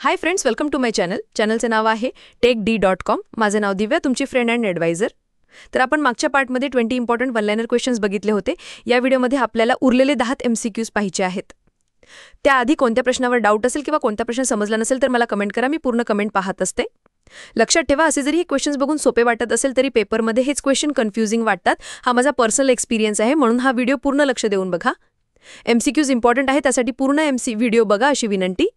Hi friends, welcome to माय चॅनलचे नाव आहे techd.com. माझे नाव दिव्या, तुमची फ्रेंड अँड ॲडवायझर. तर आपण मागच्या पार्टमध्ये 20 इम्पॉर्टंट वन लाइनर क्वेश्चन्स बघितले होते. या व्हिडिओमध्ये आपल्याला उरलेले 10 MCQs पाहिजे आहेत. त्याआधी कोणत्या प्रश्नावर डाऊट असेल किंवा कोणता प्रश्न समजला नसेल तर मला कमेंट करा, मी पूर्ण कमेंट पाहत असते. लक्षात ठेवा, असे जरी हे क्वेश्चन्स बघून सोपे वाटत असेल तरी पेपरमध्ये हेच क्वेश्चन कन्फ्युजिंग वाटतात. हा माझा पर्सनल एक्सपिरियन्स आहे, म्हणून हा व्हिडिओ पूर्ण लक्ष देऊन बघा. MCQs इम्पॉर्टंट आहे, त्यासाठी पूर्ण व्हिडिओ बघा अशी विनंती.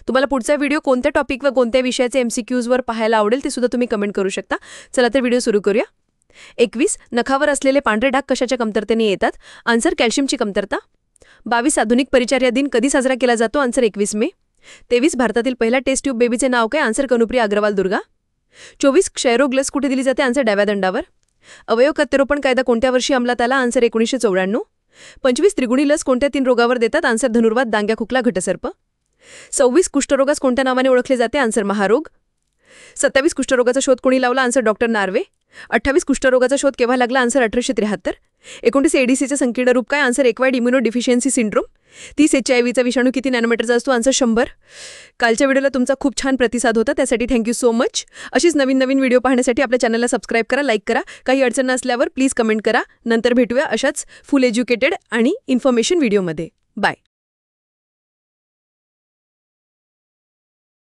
तुम्हाला पुढचा व्हिडिओ कोणत्या टॉपिक व कोणत्या विषयाचे MCQsवर पाहायला आवडेल ते सुद्धा तुम्ही कमेंट करू शकता. चला तर व्हिडिओ सुरू करूया. 21. नखावर असलेले पांढरे डाग कशाच्या कमतरतेने येतात? आन्सर कॅल्शियमची कमतरता. 22. आधुनिक परिचर्या दिन कधी साजरा केला जातो? आन्सर 21 मे. 23. भारतातील पहिला टेस्ट ट्यूब बेबीचे नाव काय? आन्सर कनुप्रिया अग्रवाल दुर्गा. 24. क्षयरोग लस कुठे दिली जाते? आन्सर डाव्या दंडावर. अवयव प्रत्यारोपण कायदा कोणत्या वर्षी अंमलात आला? आन्सर 1994. 25. त्रिगुणी लस कोणत्या 3 रोगावर देतात? आन्सर धनुर्वात, डांग्या, खोकला, घटसर्प. 26. कुष्ठरोगास कोणत्या नावाने ओळखले जाते? आन्सर महारोग. 27. कुष्ठरोगाचा शोध कोणी लावला? Answer doctor Norway. 28. कुष्ठरोगाचा शोध केव्हा लागला? आन्सर 1873. 29. एडीसीचे संकीर्ण रूप काय? Answer acquired immunodeficiency syndrome. 30. HIVचा विषाणू किती नॅनोमीटरचा असतो? आन्सर 100. कालच्या व्हिडिओला तुमचा खूप छान प्रतिसाद होता, त्यासाठी थँक्यू सो मच. अशीच नवीन व्हिडिओ पाहण्यासाठी आपल्या चॅनलला सबस्क्राईब करा, लाईक करा. काही अडचण असल्यावर प्लीज कमेंट करा. नंतर भेटूया अशाच फुल एज्युकेटेड आणि इन्फॉर्मेशन व्हिडिओमध्ये. बाय.